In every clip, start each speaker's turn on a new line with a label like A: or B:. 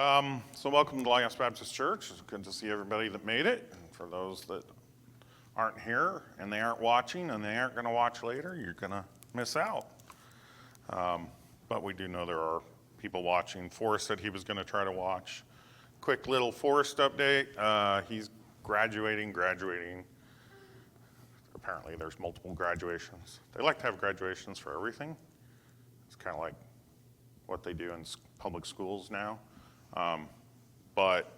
A: So welcome to Lighthouse Baptist Church. It's good to see everybody that made it. And for those that aren't here and they aren't watching and they aren't going to watch later, you're going to miss out. But we do know there are people watching. Forrest said he was going to try to watch. Quick little Forrest update. He's graduating. Apparently there's multiple graduations. They like to have graduations for everything. It's kind of like what they do in public schools now. But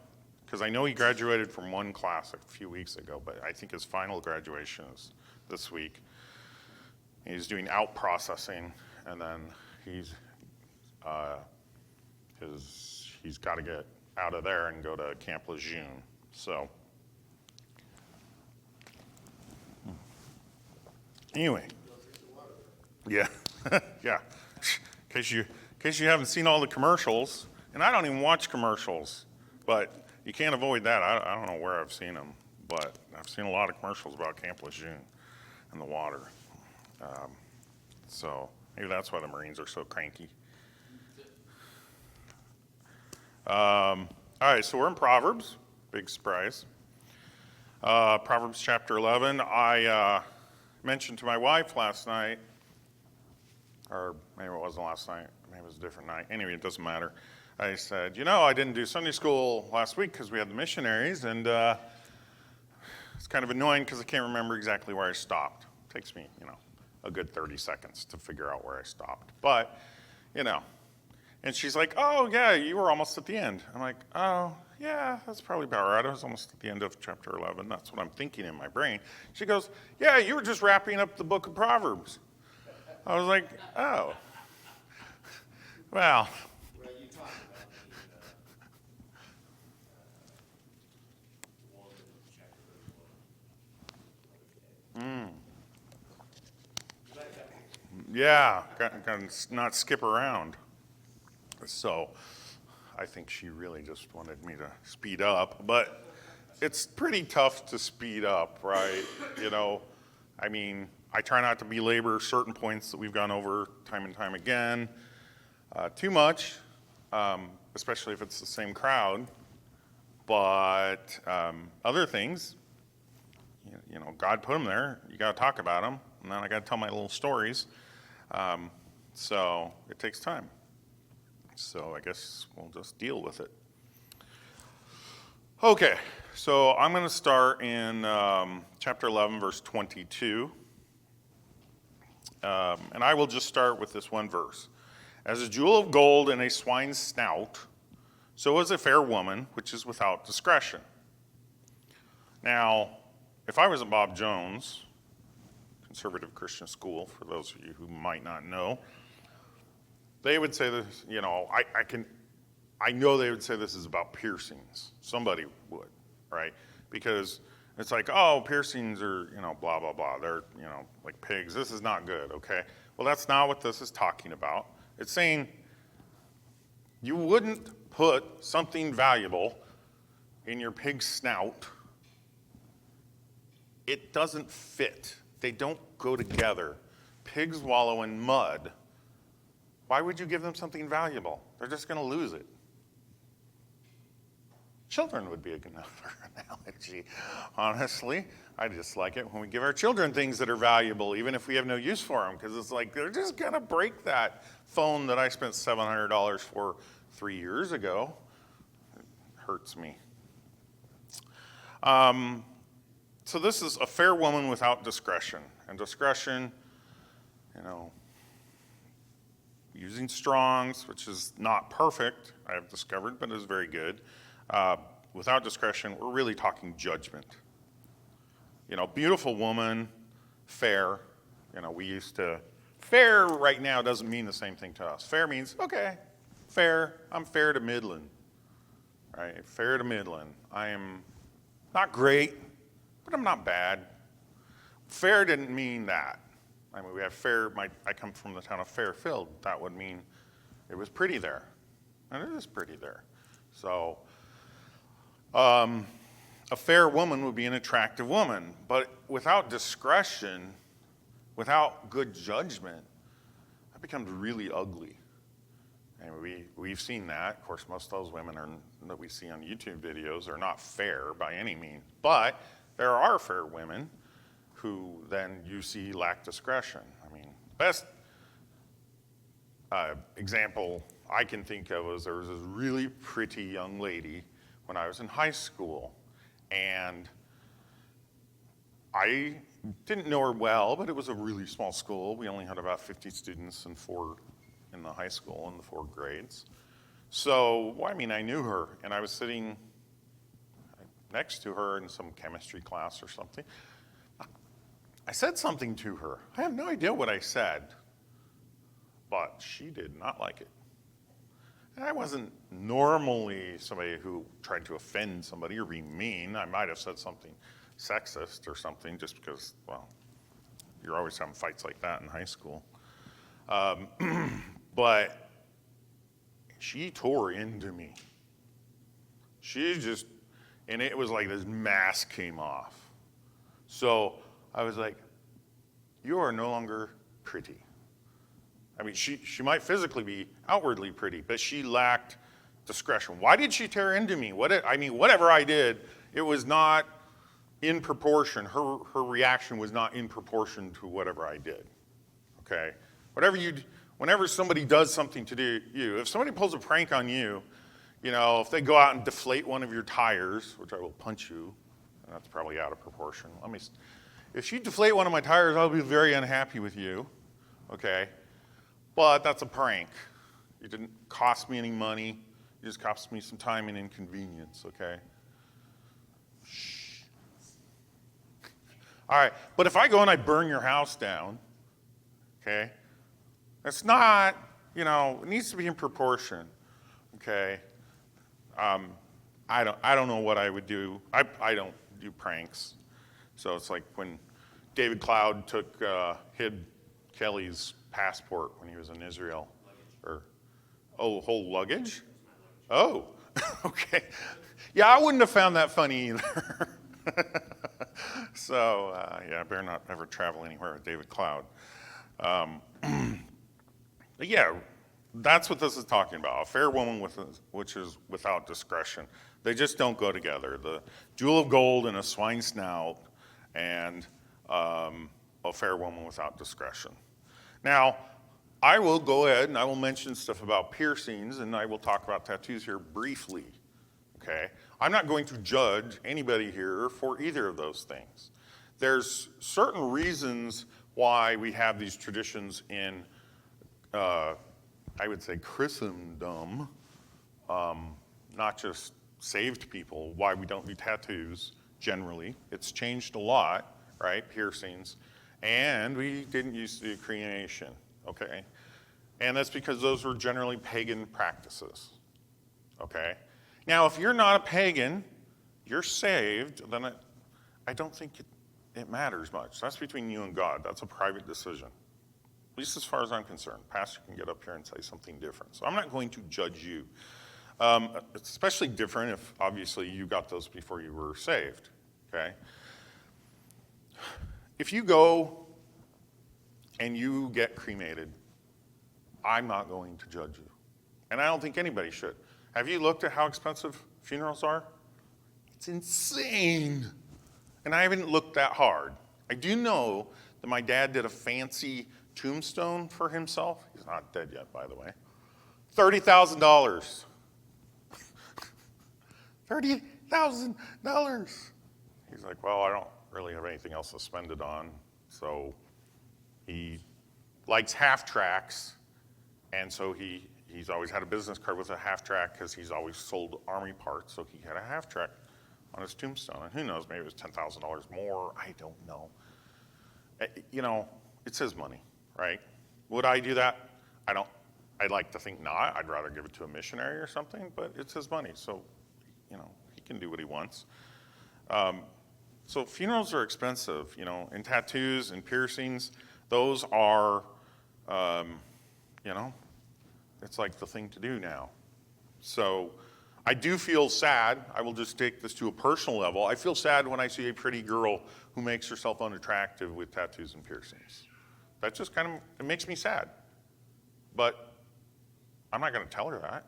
A: because I know he graduated from one class a few weeks ago, but I think his final graduation is this week. He's doing out processing, and then he's got to get out of there and go to Camp Lejeune. So anyway, yeah, yeah. In case you haven't seen all the commercials. And I don't even watch commercials, but you can't avoid that. I don't know where I've seen them, but I've seen a lot of commercials about Camp Lejeune and the water. So maybe that's why the Marines are so cranky. All right, so we're in Proverbs. Big surprise. Proverbs chapter 11. I mentioned to my wife last night, or maybe it wasn't last night, maybe it was a different night. Anyway, it doesn't matter. I said, I didn't do Sunday school last week because we had the missionaries, and it's kind of annoying because I can't remember exactly where I stopped. It takes me, a good 30 seconds to figure out where I stopped. But, and she's like, oh, yeah, you were almost at the end. I'm like, oh, yeah, that's probably about right. I was almost at the end of chapter 11. That's what I'm thinking in my brain. She goes, yeah, you were just wrapping up the book of Proverbs. I was like, oh, well. Yeah, got to not skip around. So I think she really just wanted me to speed up. But it's pretty tough to speed up, right? I try not to belabor certain points that we've gone over time and time again too much, especially if it's the same crowd. But other things, God put them there. You got to talk about them. And then I got to tell my little stories. So it takes time. So I guess we'll just deal with it. Okay, so I'm going to start in chapter 11, verse 22. And I will just start with this one verse. As a jewel of gold in a swine's snout, so is a fair woman which is without discretion. Now, if I was at Bob Jones Conservative Christian School, for those of you who might not know, they would say this, I know they would say this is about piercings. Somebody would, right? Because it's like, oh, piercings are, blah, blah, blah. They're, like pigs. This is not good, okay? Well, that's not what this is talking about. It's saying you wouldn't put something valuable in your pig's snout. It doesn't fit. They don't go together. Pigs wallow in mud. Why would you give them something valuable? They're just going to lose it. Children would be a good analogy, honestly. I just like it when we give our children things that are valuable, even if we have no use for them, because it's like they're just going to break that phone that I spent $700 for 3 years ago. It hurts me. So this is a fair woman without discretion. And discretion, using Strong's, which is not perfect, I have discovered, but is very good. Without discretion, we're really talking judgment. Beautiful woman, fair. Fair right now doesn't mean the same thing to us. Fair means, okay, fair, I'm fair to middling, right? Fair to middling. I am not great, but I'm not bad. Fair didn't mean that. We have fair, I come from the town of Fairfield. That would mean it was pretty there. And it is pretty there. So, a fair woman would be an attractive woman. But without discretion, without good judgment, that becomes really ugly. And we've seen that. Of course, most of those women that we see on YouTube videos are not fair by any means. But there are fair women who then you see lack discretion. I mean, best example I can think of is there was this really pretty young lady when I was in high school. And I didn't know her well, but it was a really small school. We only had about 50 students in the high school in the 4 grades. So, well, I mean, I knew her, and I was sitting next to her in some chemistry class or something. I said something to her. I have no idea what I said, but she did not like it. And I wasn't normally somebody who tried to offend somebody or be mean. I might have said something sexist or something just because, well, you're always having fights like that in high school. But she tore into me. And it was like this mask came off. So I was like, you are no longer pretty. I mean, she might physically be outwardly pretty, but she lacked discretion. Why did she tear into me? Whatever I did, it was not in proportion. Her reaction was not in proportion to whatever I did. Okay? Whenever somebody does something to you, if somebody pulls a prank on you, if they go out and deflate one of your tires, which I will punch you, and that's probably out of proportion. If you deflate one of my tires, I'll be very unhappy with you. Okay? But that's a prank. It didn't cost me any money. It just cost me some time and inconvenience, okay? Shh. All right, but if I go and I burn your house down, okay, that's not, it needs to be in proportion, okay? I don't know what I would do. I don't do pranks. So it's like when David Cloud hid Kelly's passport when he was in Israel. Whole luggage? Oh, okay. Yeah, I wouldn't have found that funny either. So, I better not ever travel anywhere with David Cloud. But yeah, that's what this is talking about. A fair woman which is without discretion. They just don't go together. The jewel of gold and a swine snout and a fair woman without discretion. Now, I will go ahead and I will mention stuff about piercings, and I will talk about tattoos here briefly, okay? I'm not going to judge anybody here for either of those things. There's certain reasons why we have these traditions in, I would say, Christendom, not just saved people, why we don't do tattoos generally. It's changed a lot, right, piercings. And we didn't used to do cremation, okay? And that's because those were generally pagan practices, okay? Now, if you're not a pagan, you're saved, then I don't think it matters much. That's between you and God. That's a private decision, at least as far as I'm concerned. Pastor can get up here and say something different. So I'm not going to judge you. It's especially different if, obviously, you got those before you were saved, okay? If you go and you get cremated, I'm not going to judge you. And I don't think anybody should. Have you looked at how expensive funerals are? It's insane. And I haven't looked that hard. I do know that my dad did a fancy tombstone for himself. He's not dead yet, by the way. $30,000. $30,000. He's like, well, I don't really have anything else to spend it on. So he likes half tracks, and so he's always had a business card with a half track because he's always sold army parts. So he had a half track on his tombstone, and who knows, maybe it was $10,000 more. I don't know. It's his money, right? Would I do that? I'd like to think not. I'd rather give it to a missionary or something, but it's his money, so he can do what he wants. So funerals are expensive, and tattoos and piercings, those are, it's like the thing to do now. So I do feel sad. I will just take this to a personal level. I feel sad when I see a pretty girl who makes herself unattractive with tattoos and piercings. That just it makes me sad. But I'm not going to tell her that.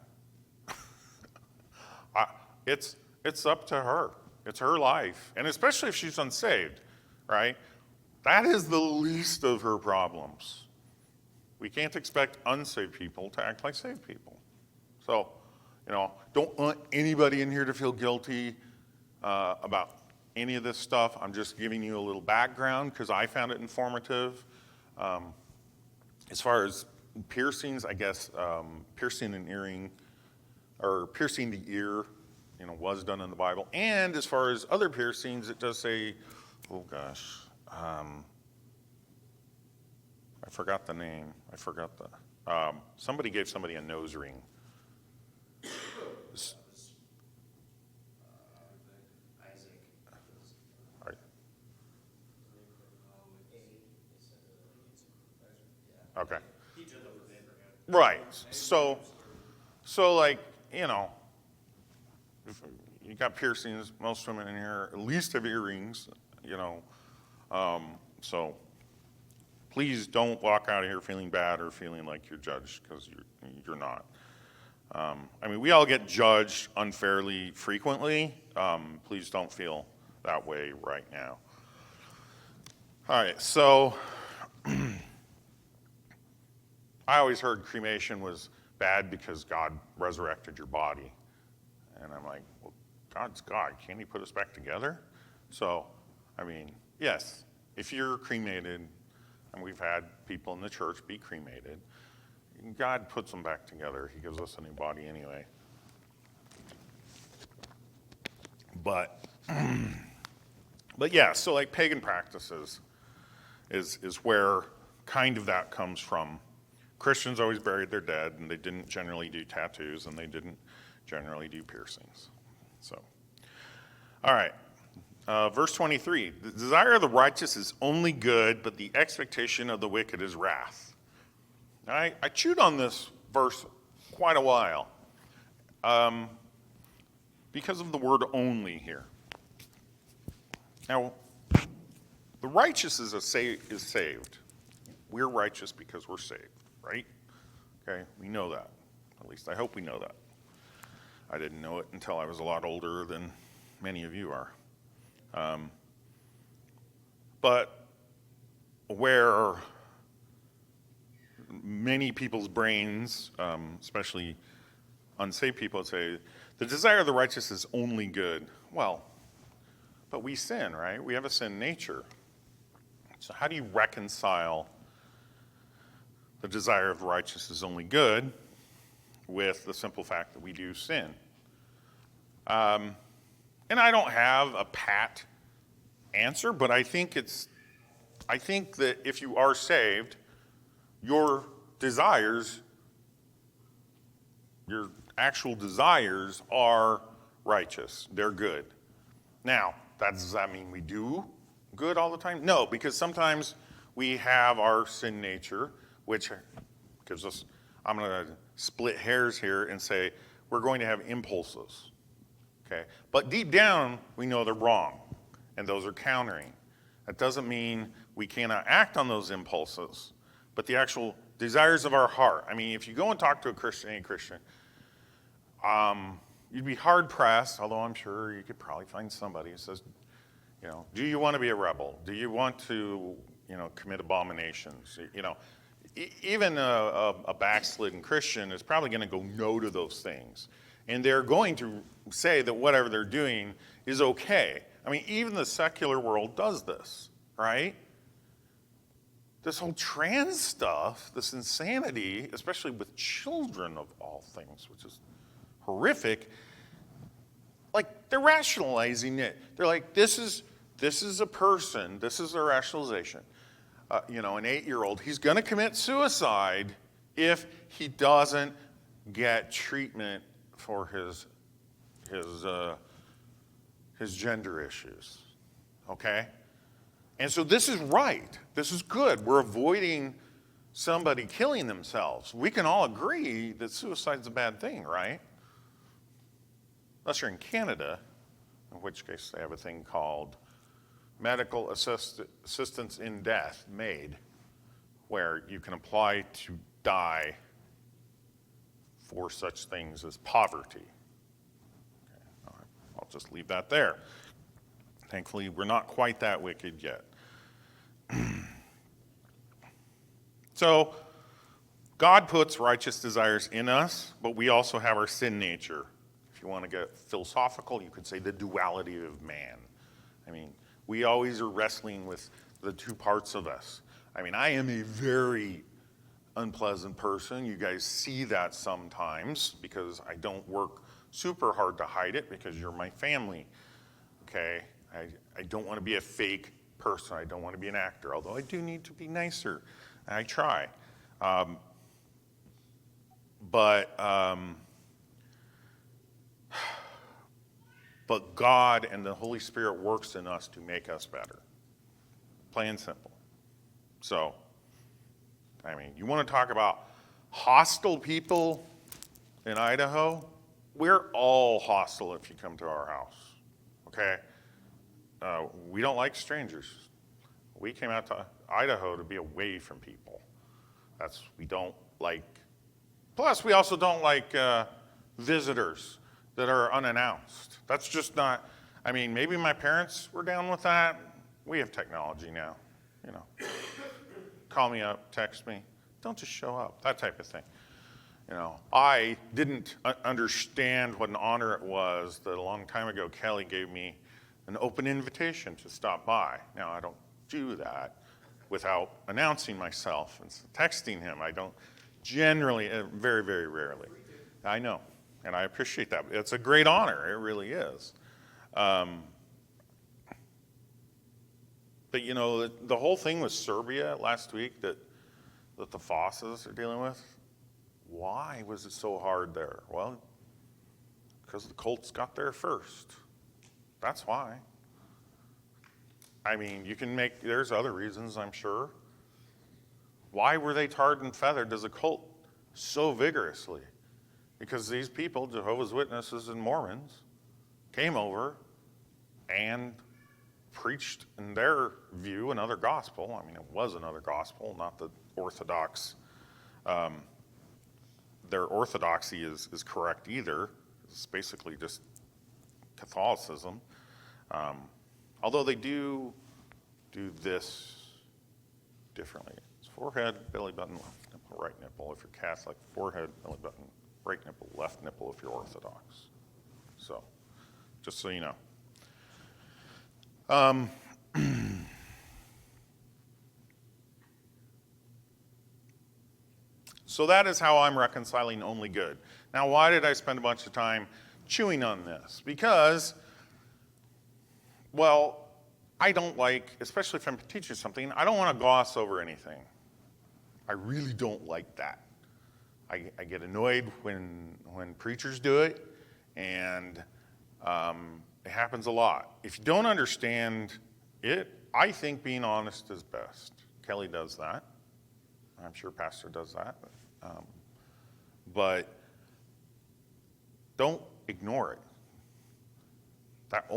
A: It's up to her. It's her life. And especially if she's unsaved, right? That is the least of her problems. We can't expect unsaved people to act like saved people. So, don't want anybody in here to feel guilty about any of this stuff. I'm just giving you a little background because I found it informative. As far as piercings, I guess piercing an earring or piercing the ear, was done in the Bible. And as far as other piercings, it does say, oh gosh, I forgot the name. Somebody gave somebody a nose ring. Okay. Right. So like, if you got piercings, most women in here at least have earrings, so please don't walk out of here feeling bad or feeling like you're judged, because you're not. We all get judged unfairly frequently. Please don't feel that way right now. All right, so I always heard cremation was bad because God resurrected your body. And I'm like, well, God's God. Can't he put us back together? So, yes, if you're cremated, and we've had people in the church be cremated, God puts them back together. He gives us a new body anyway. But yeah, so like pagan practices is where kind of that comes from. Christians always buried their dead, and they didn't generally do tattoos, and they didn't generally do piercings. So, all right. Verse 23, the desire of the righteous is only good, but the expectation of the wicked is wrath. I chewed on this verse quite a while because of the word only here. Now, the righteous is saved. We're righteous because we're saved, right? Okay, we know that. At least I hope we know that. I didn't know it until I was a lot older than many of you are. But where many people's brains, especially unsaved people, would say, the desire of the righteous is only good. Well, but we sin, right? We have a sin nature. So how do you reconcile the desire of the righteous is only good with the simple fact that we do sin? And I don't have a pat answer, but I think that if you are saved, your desires, your actual desires are righteous. They're good. Now, does that mean we do good all the time? No, because sometimes we have our sin nature, which gives us, I'm going to split hairs here and say, we're going to have impulses. Okay, but deep down, we know they're wrong, and those are countering. That doesn't mean we cannot act on those impulses, but the actual desires of our heart. If you go and talk to any Christian, you'd be hard-pressed, although I'm sure you could probably find somebody who says, do you want to be a rebel? Do you want to, commit abominations? Even a backslidden Christian is probably going to go no to those things. And they're going to say that whatever they're doing is okay. Even the secular world does this, right? This whole trans stuff, this insanity, especially with children of all things, which is horrific, like they're rationalizing it. They're like, this is a person, this is their rationalization. An 8-year-old, he's going to commit suicide if he doesn't get treatment for his gender issues, okay? And so this is right. This is good. We're avoiding somebody killing themselves. We can all agree that suicide's a bad thing, right? Unless you're in Canada, in which case they have a thing called medical assistance in death, MAID, where you can apply to die for such things as poverty. Okay, all right, I'll just leave that there. Thankfully, we're not quite that wicked yet. So, God puts righteous desires in us, but we also have our sin nature. If you want to get philosophical, you could say the duality of man. I mean, we always are wrestling with the two parts of us. I mean, I am a very unpleasant person. You guys see that sometimes because I don't work super hard to hide it because you're my family. Okay? I don't want to be a fake person. I don't want to be an actor, although I do need to be nicer. I try. But God and the Holy Spirit works in us to make us better. Plain and simple. So, I mean, you want to talk about hostile people in Idaho? We're all hostile if you come to our house, okay? We don't like strangers. We came out to Idaho to be away from people. We don't like, plus we also don't like visitors that are unannounced. That's just not, I mean, maybe my parents were down with that. We have technology now, you know. Call me up, text me, don't just show up, that type of thing. You know, I didn't understand what an honor it was that a long time ago Kelly gave me an open invitation to stop by. Now, I don't do that without announcing myself and texting him. I don't generally, very, very rarely. I know, and I appreciate that. It's a great honor, it really is. But you know, the whole thing with Serbia last week that the Fosses are dealing with, why was it so hard there? Well, because the Colts got there first. That's why. I mean, you can make, there's other reasons, I'm sure. Why were they tarred and feathered as a cult so vigorously? Because these people, Jehovah's Witnesses and Mormons, came over and preached, in their view, another gospel. I mean, it was another gospel, not the Orthodox. Their orthodoxy is correct either. It's basically just Catholicism. Although they do this differently. It's forehead, belly button, left nipple, right nipple if you're Catholic. Forehead, belly button, right nipple, left nipple if you're Orthodox. So, just so you know. So that is how I'm reconciling only good. Now, why did I spend a bunch of time chewing on this? Because, well, I don't like, especially if I'm teaching something, I don't want to gloss over anything. I really don't like that. I get annoyed when preachers do it, and it happens a lot. If you don't understand it, I think being honest is best. Kelly does that. I'm sure Pastor does that. But don't ignore it. That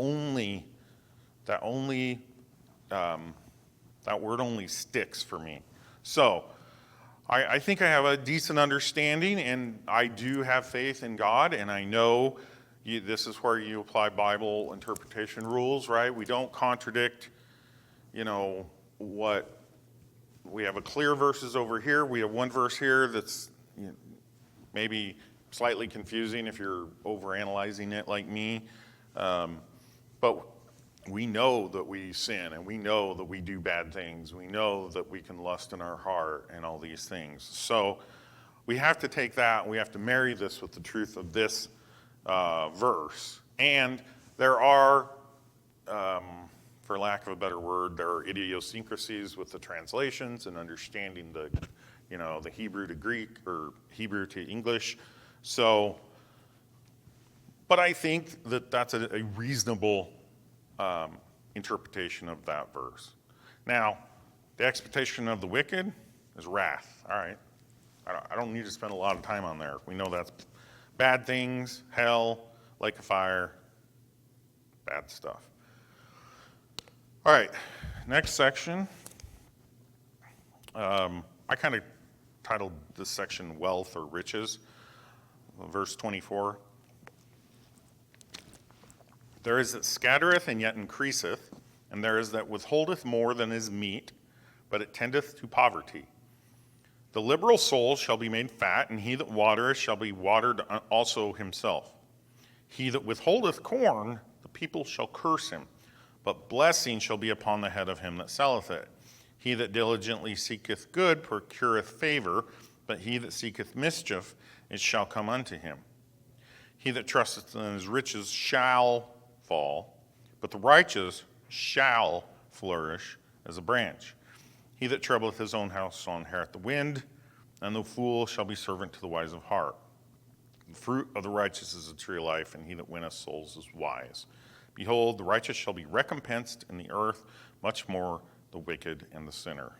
A: word only sticks for me. So I think I have a decent understanding, and I do have faith in God, and I know this is where you apply Bible interpretation rules, right? We don't contradict, what we have a clear verses over here. We have one verse here that's maybe slightly confusing if you're overanalyzing it like me. But we know that we sin, and we know that we do bad things. We know that we can lust in our heart and all these things. So we have to take that, and we have to marry this with the truth of this verse. And there are, for lack of a better word, there are idiosyncrasies with the translations and understanding the Hebrew to Greek or Hebrew to English. So, but I think that that's a reasonable interpretation of that verse. Now, the expectation of the wicked is wrath. All right. I don't need to spend a lot of time on there. We know that's bad things, hell, lake of fire, bad stuff. All right, next section. I kind of titled this section Wealth or Riches. verse 24. There is that scattereth and yet increaseth, and there is that withholdeth more than is meet, but it tendeth to poverty. The liberal soul shall be made fat, and he that watereth shall be watered also himself. He that withholdeth corn, the people shall curse him, but blessing shall be upon the head of him that selleth it. He that diligently seeketh good procureth favor, but he that seeketh mischief, it shall come unto him. He that trusteth in his riches shall fall, but the righteous shall flourish as a branch. He that troubleth his own house shall inherit the wind, and the fool shall be servant to the wise of heart. The fruit of the righteous is a tree of life, and he that winneth souls is wise. Behold, the righteous shall be recompensed in the earth, much more the wicked and the sinner.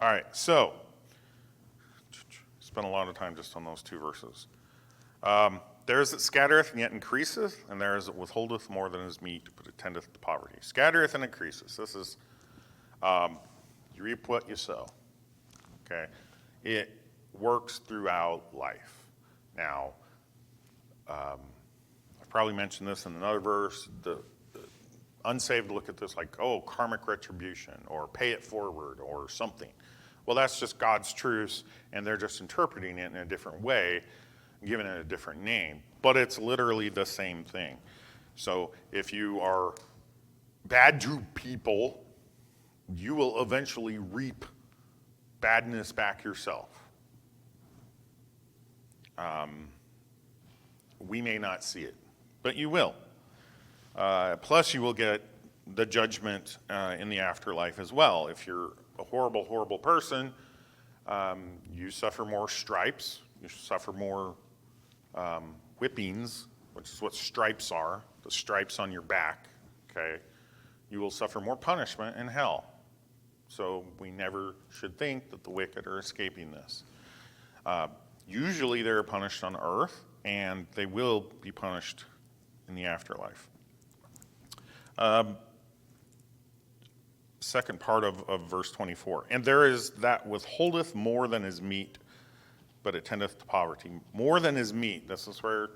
A: All right, so spent a lot of time just on those two verses. There is that scattereth and yet increaseth, and there is that withholdeth more than is meet, but it tendeth to poverty. Scattereth and increases. This is, you reap what you sow. Okay? It works throughout life. Now, I've probably mentioned this in another verse. The unsaved look at this like, oh, karmic retribution, or pay it forward, or something. Well, that's just God's truths, and they're just interpreting it in a different way, giving it a different name. But it's literally the same thing. So if you are bad to people, you will eventually reap badness back yourself. We may not see it, but you will. Plus, you will get the judgment in the afterlife as well. If you're a horrible, horrible person, you suffer more stripes. You suffer more whippings, which is what stripes are, the stripes on your back, okay? You will suffer more punishment in hell. So we never should think that the wicked are escaping this. Usually they're punished on earth, and they will be punished in the afterlife. Second part of verse 24. And there is that withholdeth more than is meet, but it tendeth to poverty. More than is meet. This is where,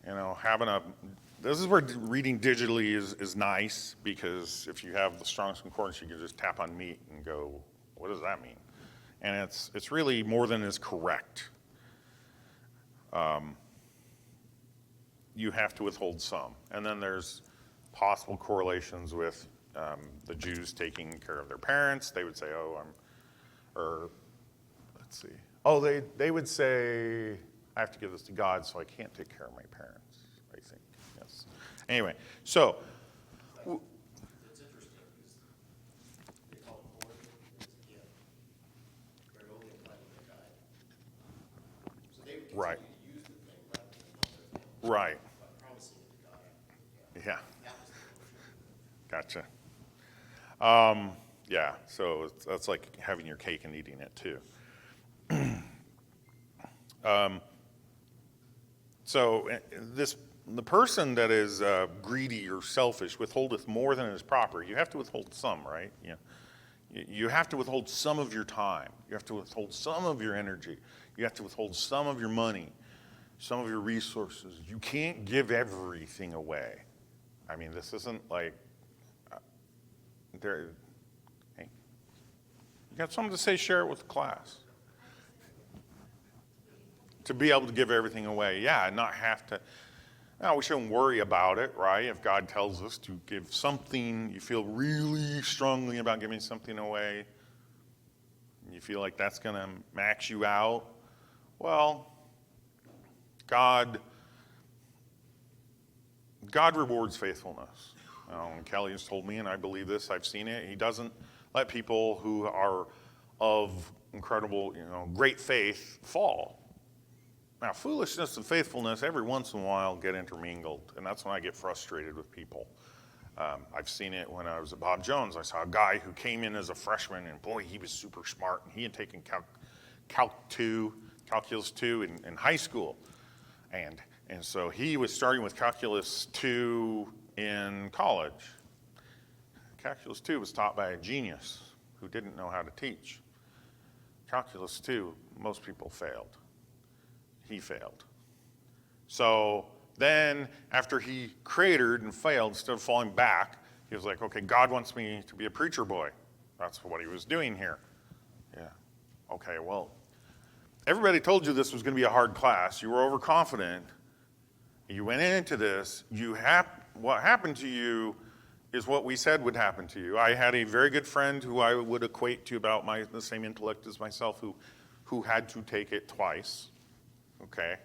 A: this is where reading digitally is nice, because if you have the Strong's Concordance, you can just tap on meet and go, what does that mean? And it's really more than is correct. You have to withhold some. And then there's possible correlations with the Jews taking care of their parents. They would say, they would say, I have to give this to God, so I can't take care of my parents, I think. Yes. Anyway, so.
B: It's interesting because they call it born as a gift. They're only entitled to die. So they would continue to use the thing rather than not their family.
A: Right.
B: By promising it to God after.
A: Yeah.
B: That was the notion.
A: Gotcha. Yeah, so that's like having your cake and eating it too. So the person that is greedy or selfish withholdeth more than is proper. You have to withhold some, right? You have to withhold some of your time. You have to withhold some of your energy. You have to withhold some of your money, some of your resources. You can't give everything away. I mean, this isn't like, hey, you got something to say, share it with the class. To be able to give everything away, yeah, and not have to. No, we shouldn't worry about it, right? If God tells us to give something, you feel really strongly about giving something away, you feel like that's going to max you out, well, God rewards faithfulness. And Kelly has told me, and I believe this, I've seen it, he doesn't let people who are of incredible, great faith fall. Now, foolishness and faithfulness every once in a while get intermingled, and that's when I get frustrated with people. I've seen it when I was at Bob Jones. I saw a guy who came in as a freshman, and boy, he was super smart, and he had taken Calculus 2 in high school. And so he was starting with Calculus 2 in college. Calculus 2 was taught by a genius who didn't know how to teach. calculus 2, most people failed. He failed. So then, after he cratered and failed, instead of falling back, he was like, okay, God wants me to be a preacher boy. That's what he was doing here. Yeah. Okay, well, everybody told you this was going to be a hard class. You were overconfident. You went into this. What happened to you is what we said would happen to you. I had a very good friend who I would equate to about the same intellect as myself who had to take it twice. Okay?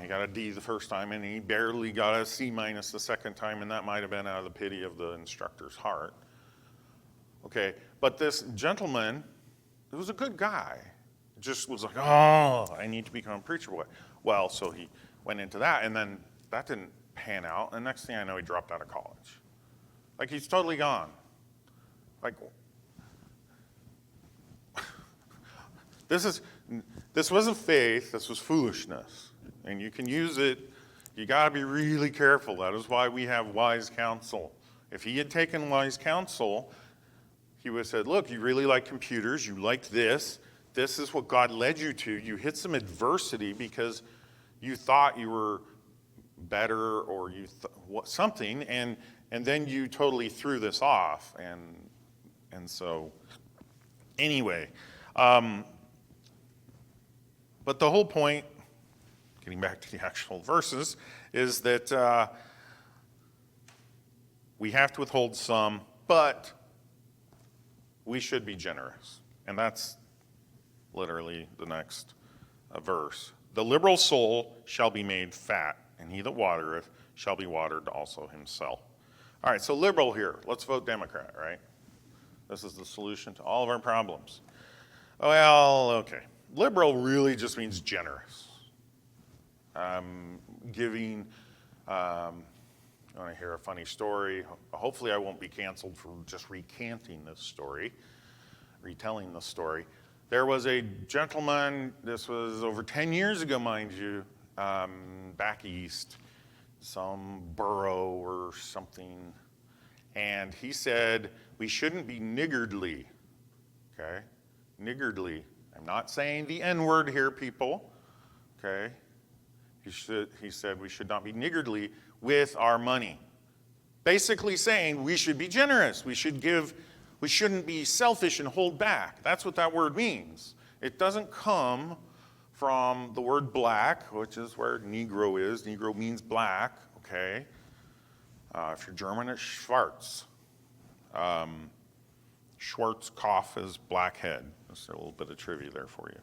A: He got a D the first time, and he barely got a C- the second time, and that might have been out of the pity of the instructor's heart. Okay, but this gentleman, who was a good guy, just was like, oh, I need to become a preacher boy. Well, so he went into that, and then that didn't pan out, and next thing I know, he dropped out of college. Like, he's totally gone. Like, this wasn't faith, this was foolishness. And you can use it, you gotta be really careful. That is why we have wise counsel. If he had taken wise counsel, he would have said, look, you really like computers, you like this is what God led you to. You hit some adversity because you thought you were better or something, and then you totally threw this off. And so, anyway, but the whole point, getting back to the actual verses, is that we have to withhold some, but we should be generous. And that's literally the next verse. The liberal soul shall be made fat, and he that watereth shall be watered also himself. All right, so liberal here. Let's vote Democrat, right? This is the solution to all of our problems. Well, okay. Liberal really just means generous. Giving, I want to hear a funny story. Hopefully I won't be canceled for just recanting this story, retelling the story. There was a gentleman, this was over 10 years ago, mind you, back east, some borough or something, and he said, we shouldn't be niggardly, okay? Niggardly. I'm not saying the N-word here, people, okay? He said we should not be niggardly with our money. Basically saying we should be generous. We shouldn't be selfish and hold back. That's what that word means. It doesn't come from the word black, which is where Negro is. Negro means black, okay? If you're German, it's Schwarz. Schwarzkopf is blackhead. Just a little bit of trivia there for you.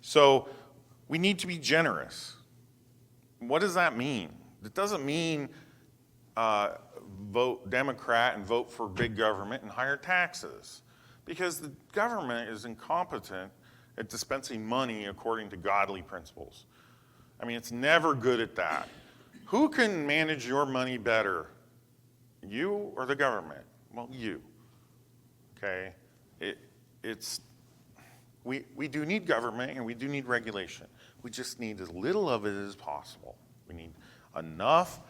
A: So we need to be generous. What does that mean? It doesn't mean vote Democrat and vote for big government and higher taxes, because the government is incompetent at dispensing money according to godly principles. I mean, it's never good at that. Who can manage your money better? You or the government? Well, you. Okay? We do need government and we do need regulation. We just need as little of it as possible. We need enough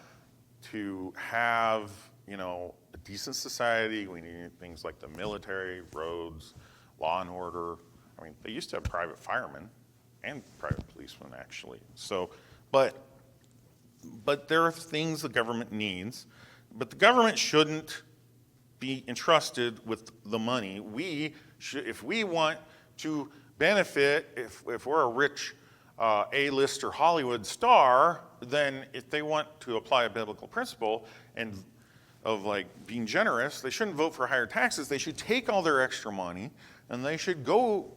A: to have, a decent society. We need things like the military, roads, law and order. I mean, they used to have private firemen and private policemen, actually. So, but there are things the government needs, but the government shouldn't be entrusted with the money. If we want to benefit, if we're a rich A-lister Hollywood star, then if they want to apply a biblical principle and of like being generous, they shouldn't vote for higher taxes. They should take all their extra money and they should go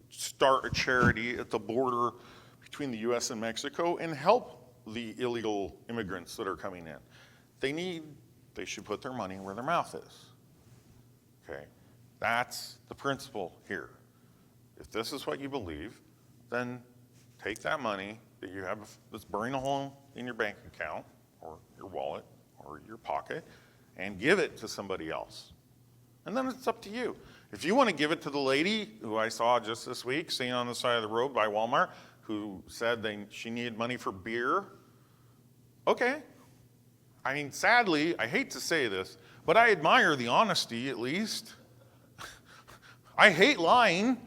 A: start a charity at the border between the U.S. and Mexico and help the illegal immigrants that are coming in. They should put their money where their mouth is. Okay, that's the principle here. If this is what you believe, then take that money that you have that's burning a hole in your bank account or your wallet or your pocket and give it to somebody else. And then it's up to you. If you want to give it to the lady who I saw just this week sitting on the side of the road by Walmart who said she needed money for beer, okay. I mean, sadly, I hate to say this, but I admire the honesty, at least, I hate lying.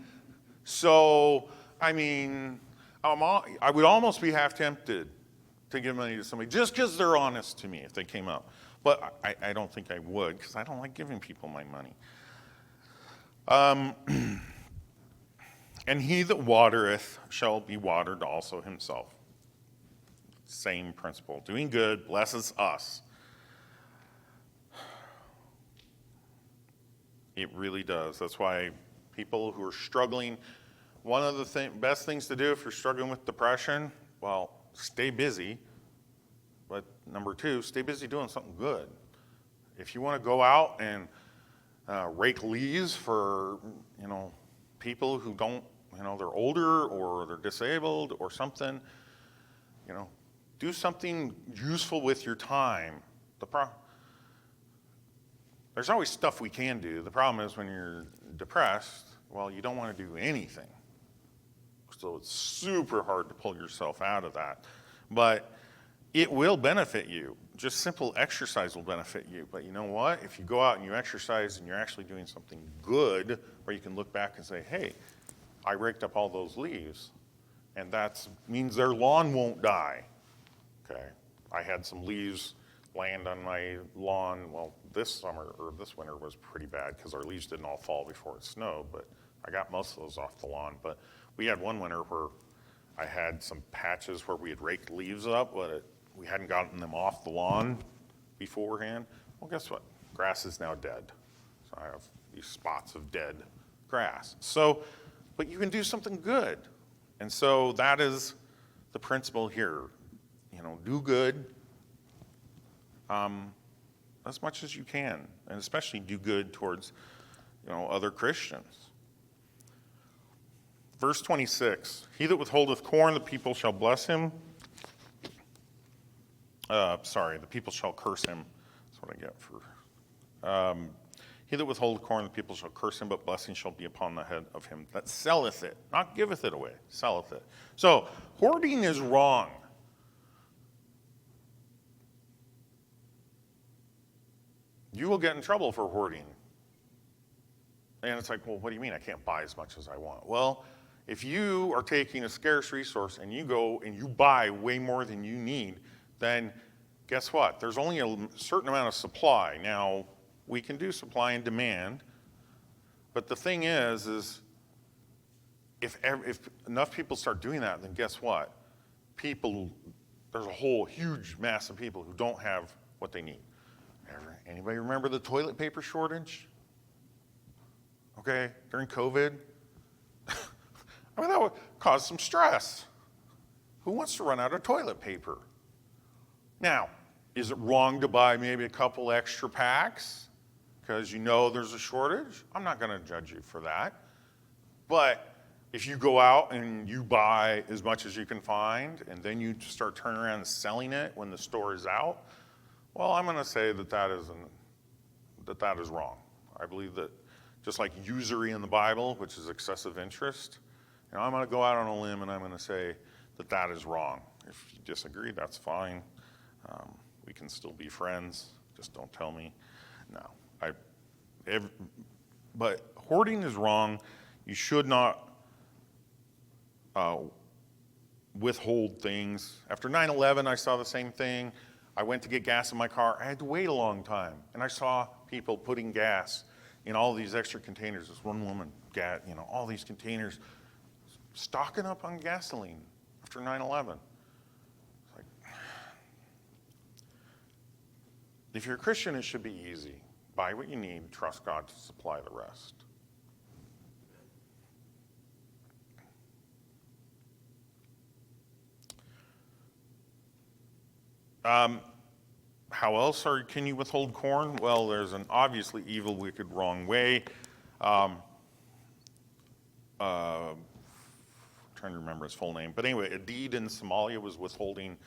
A: So, I mean, I would almost be half tempted to give money to somebody just because they're honest to me if they came up. But I don't think I would, because I don't like giving people my money. And he that watereth shall be watered also himself. Same principle. Doing good blesses us. It really does. That's why people who are struggling, one of the best things to do if you're struggling with depression, well, stay busy. But number two, stay busy doing something good. If you want to go out and rake leaves for, people who don't, they're older or they're disabled or something, do something useful with your time. There's always stuff we can do. The problem is when you're depressed, well, you don't want to do anything. So it's super hard to pull yourself out of that. But it will benefit you. Just simple exercise will benefit you. But you know what? If you go out and you exercise and you're actually doing something good, where you can look back and say, hey, I raked up all those leaves, and that means their lawn won't die. Okay, I had some leaves land on my lawn. Well, this winter was pretty bad because our leaves didn't all fall before it snowed, but I got most of those off the lawn. But we had one winter where I had some patches where we had raked leaves up, but we hadn't gotten them off the lawn beforehand. Well, guess what? Grass is now dead. So I have these spots of dead grass. So, but you can do something good. And so that is the principle here. Do good as much as you can, and especially do good towards, other Christians. Verse 26, he that withholdeth corn, the people shall bless him. The people shall curse him. That's what I get for. He that withholdeth corn, the people shall curse him, but blessing shall be upon the head of him that selleth it, not giveth it away, selleth it. So, hoarding is wrong. You will get in trouble for hoarding. And it's like, well, what do you mean I can't buy as much as I want? Well, if you are taking a scarce resource and you go and you buy way more than you need, then guess what? There's only a certain amount of supply. Now, we can do supply and demand, but the thing is if enough people start doing that, then guess what? There's a whole huge mass of people who don't have what they need. Anybody remember the toilet paper shortage? Okay, during COVID? That would cause some stress. Who wants to run out of toilet paper? Now, is it wrong to buy maybe a couple extra packs because there's a shortage? I'm not going to judge you for that. But if you go out and you buy as much as you can find and then you start turning around and selling it when the store is out, well, I'm going to say that is wrong. I believe that just like usury in the Bible, which is excessive interest, I'm going to go out on a limb and I'm going to say that is wrong. If you disagree, that's fine. We can still be friends. Just don't tell me. No. But hoarding is wrong. You should not withhold things. After 9/11, I saw the same thing. I went to get gas in my car. I had to wait a long time. And I saw people putting gas in all these extra containers. This one woman got, all these containers, stocking up on gasoline after 9/11. It's like, if you're a Christian, it should be easy. Buy what you need, trust God to supply the rest. How else can you withhold corn? Well, there's an obviously evil, wicked, wrong way. Trying to remember his full name. But anyway, Aidid in Somalia was withholding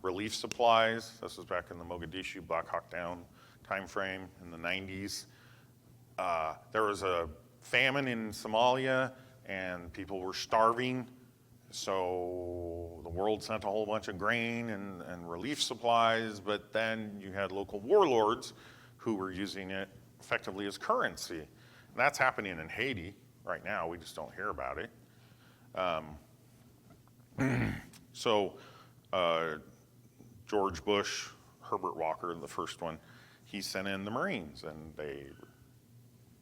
A: relief supplies. This was back in the Mogadishu Black Hawk Down time frame in the 90s. There was a famine in Somalia and people were starving. So the world sent a whole bunch of grain and relief supplies, but then you had local warlords who were using it effectively as currency. And that's happening in Haiti. right now. We just don't hear about it. So George Bush, Herbert Walker, the first one, he sent in the Marines, and they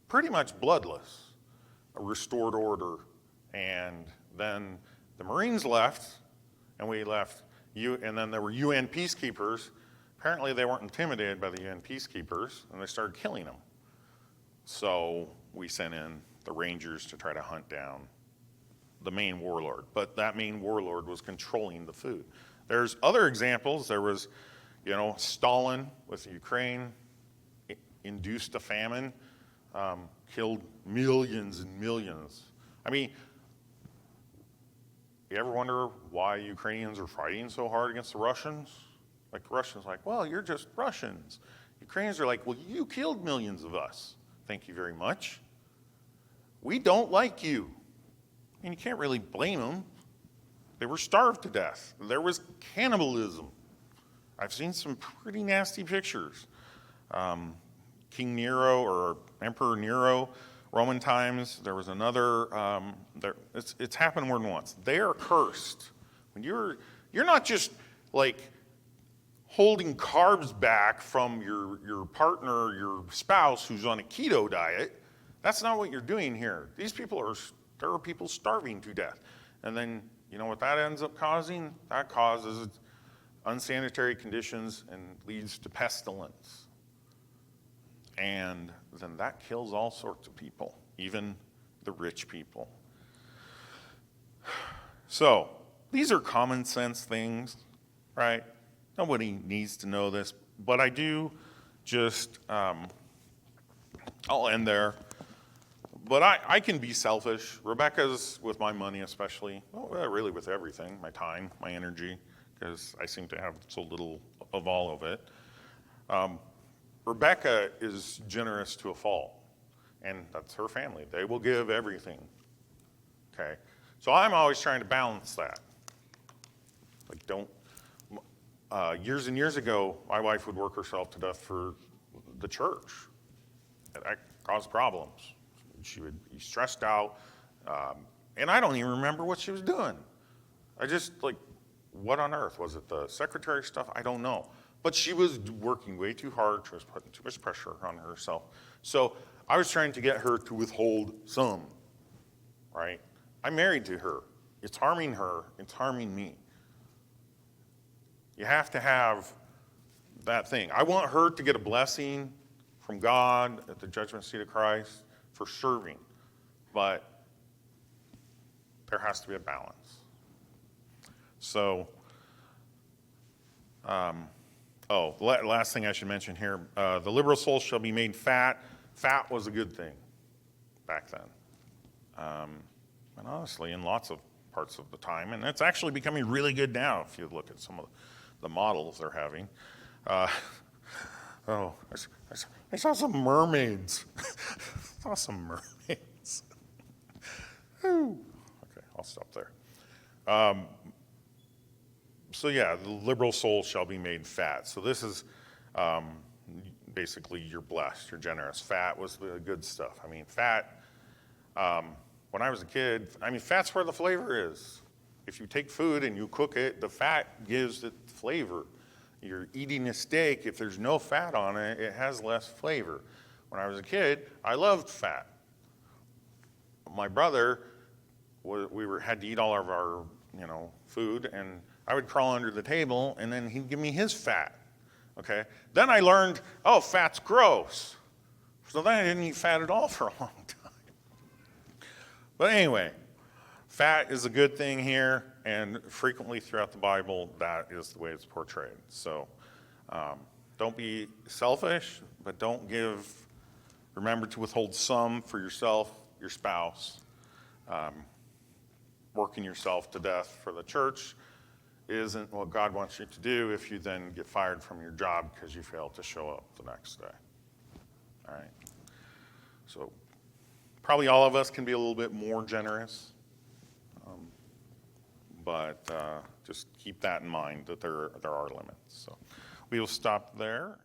A: pretty much bloodless restored order. And then the Marines left, and we left. And then there were UN peacekeepers. Apparently they weren't intimidated by the UN peacekeepers, and they started killing them. So we sent in the Rangers to try to hunt down the main warlord. But that main warlord was controlling the food. There's other examples. There was, Stalin with Ukraine, induced a famine, killed millions and millions. I mean, you ever wonder why Ukrainians are fighting so hard against the Russians? Like, the Russians are like, well, you're just Russians. Ukrainians are like, well, you killed millions of us. Thank you very much. We don't like you. And you can't really blame them. They were starved to death. There was cannibalism. I've seen some pretty nasty pictures. King Nero or Emperor Nero, Roman times, there was another, it's happened more than once. They are cursed. When you're not just like holding carbs back from your partner, your spouse who's on a keto diet. That's not what you're doing here. There are people starving to death. And then, you know what that ends up causing? That causes unsanitary conditions and leads to pestilence. And then that kills all sorts of people, even the rich people. So these are common sense things, right? Nobody needs to know this, but I do just, I'll end there. But I can be selfish. Rebecca's with my money especially, well, really with everything, my time, my energy, because I seem to have so little of all of it. Rebecca is generous to a fault, and that's her family. They will give everything, okay? So I'm always trying to balance that. Like, years and years ago, my wife would work herself to death for the church. That caused problems. She would be stressed out, and I don't even remember what she was doing. I just, what on earth? Was it the secretary stuff? I don't know. But she was working way too hard. She was putting too much pressure on herself. So I was trying to get her to withhold some, right? I'm married to her. It's harming her. It's harming me. You have to have that thing. I want her to get a blessing from God at the judgment seat of Christ for serving. But there has to be a balance. So, last thing I should mention here, the liberal soul shall be made fat. Fat was a good thing back then. And honestly, in lots of parts of the time. And it's actually becoming really good now if you look at some of the models they're having. I saw some mermaids. Ooh. Okay, I'll stop there. So yeah, the liberal soul shall be made fat. So this is basically you're blessed, you're generous. Fat was the good stuff. I mean, fat, when I was a kid, fat's where the flavor is. If you take food and you cook it, the fat gives it flavor. You're eating a steak, if there's no fat on it, it has less flavor. When I was a kid, I loved fat. My brother, had to eat all of our, food, and I would crawl under the table, and then he'd give me his fat, okay? Then I learned, fat's gross. So then I didn't eat fat at all for a long time. But anyway, fat is a good thing here, and frequently throughout the Bible, that is the way it's portrayed. So don't be selfish, but remember to withhold some for yourself, your spouse. Working yourself to death for the church isn't what God wants you to do if you then get fired from your job because you failed to show up the next day. All right. So probably all of us can be a little bit more generous, but just keep that in mind that there are limits. So we will stop there.